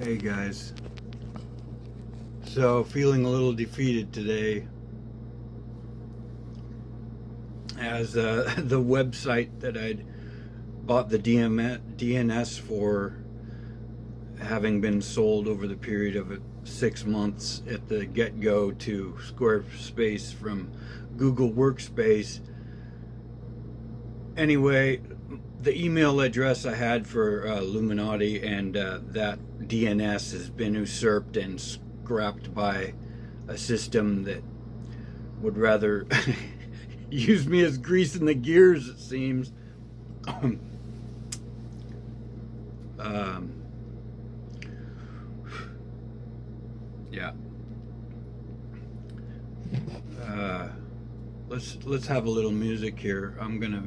Hey guys, so feeling a little defeated today as the website that I'd bought the DNS for, having been sold over the period of 6 months at the get-go to Squarespace from Google Workspace. Anyway, the email address I had for Illuminati and that DNS has been usurped and scrapped by a system that would rather use me as grease in the gears, it seems. Yeah. Let's have a little music here. I'm gonna.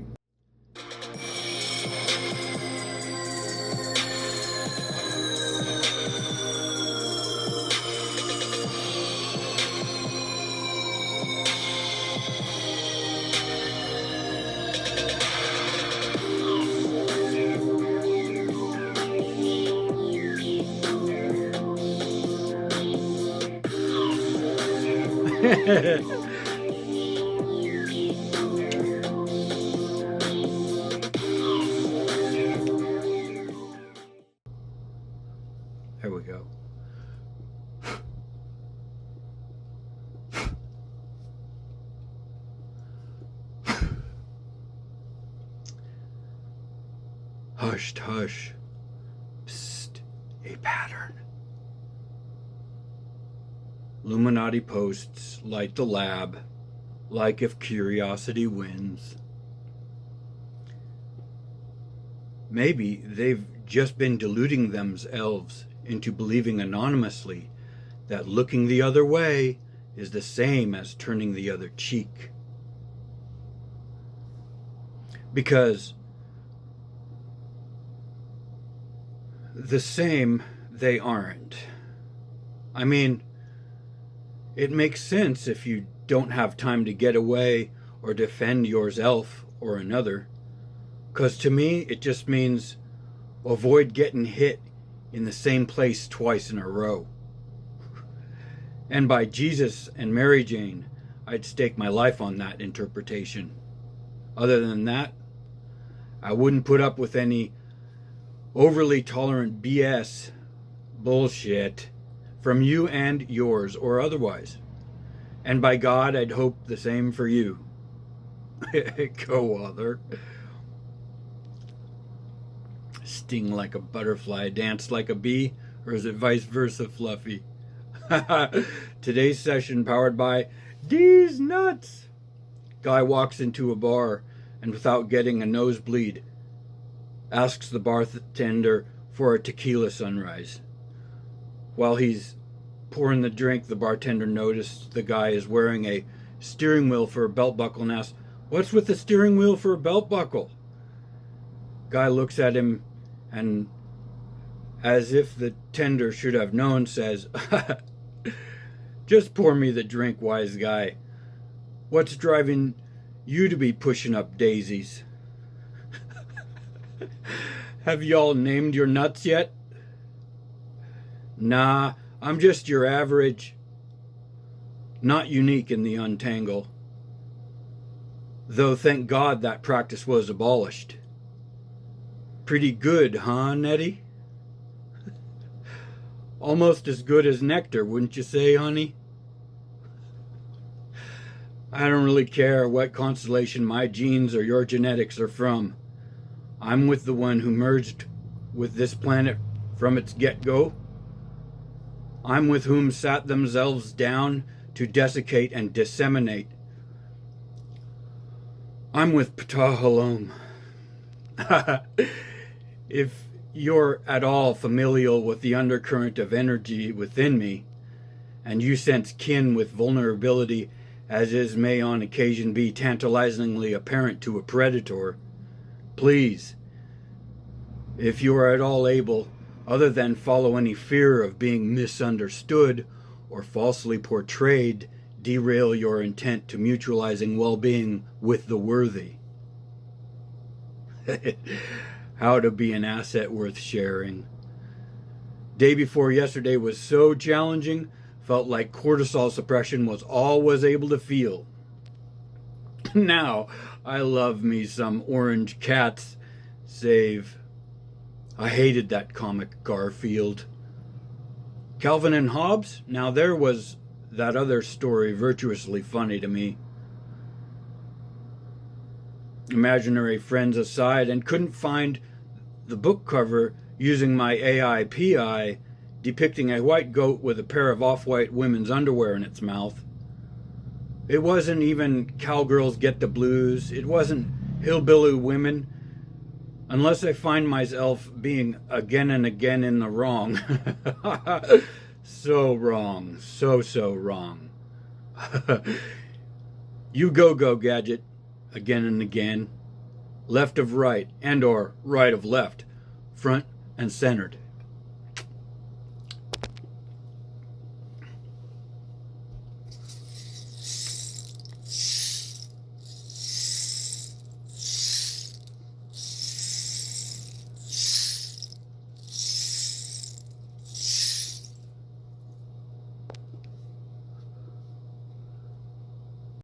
There we go. Hushed, hush. Psst, a pattern. Illuminati posts light the lab, like if curiosity wins. Maybe they've just been deluding themselves into believing anonymously that looking the other way is the same as turning the other cheek. Because the same they aren't. I mean, it makes sense if you don't have time to get away or defend yourself or another. 'Cause to me, it just means avoid getting hit in the same place twice in a row. And by Jesus and Mary Jane, I'd stake my life on that interpretation. Other than that, I wouldn't put up with any overly tolerant BS bullshit from you and yours or otherwise. And by God, I'd hope the same for you. Co-author. Sting like a butterfly, dance like a bee, or is it vice versa, Fluffy? Today's session powered by these nuts. Guy walks into a bar and without getting a nosebleed, asks the bartender for a tequila sunrise. While he's pouring the drink, the bartender noticed the guy is wearing a steering wheel for a belt buckle and asks, "What's with the steering wheel for a belt buckle?" Guy looks at him and, as if the tender should have known, says, "Just pour me the drink, wise guy. What's driving you to be pushing up daisies?" Have y'all named your nuts yet? Nah, I'm just your average, not unique in the untangle. Though thank God that practice was abolished. Pretty good, huh, Nettie? Almost as good as nectar, wouldn't you say, honey? I don't really care what constellation my genes or your genetics are from. I'm with the one who merged with this planet from its get-go. I'm with whom sat themselves down to desiccate and disseminate. I'm with Ptah Halom. If you're at all familial with the undercurrent of energy within me, and you sense kin with vulnerability as may on occasion be tantalizingly apparent to a predator, please, if you are at all able, other than follow any fear of being misunderstood or falsely portrayed, derail your intent to mutualizing well-being with the worthy. How to be an asset worth sharing. Day before yesterday was so challenging, felt like cortisol suppression was all was able to feel. Now, I love me some orange cats, save I hated that comic Garfield. Calvin and Hobbes, now there was that other story virtuously funny to me. Imaginary friends aside, and couldn't find the book cover using my AI PI depicting a white goat with a pair of off-white women's underwear in its mouth. It wasn't even Cowgirls Get the Blues. It wasn't Hillbilly Women. Unless I find myself being again and again in the wrong. So wrong. So wrong. You go gadget. Again and again. Left of right and or right of left. Front and centered.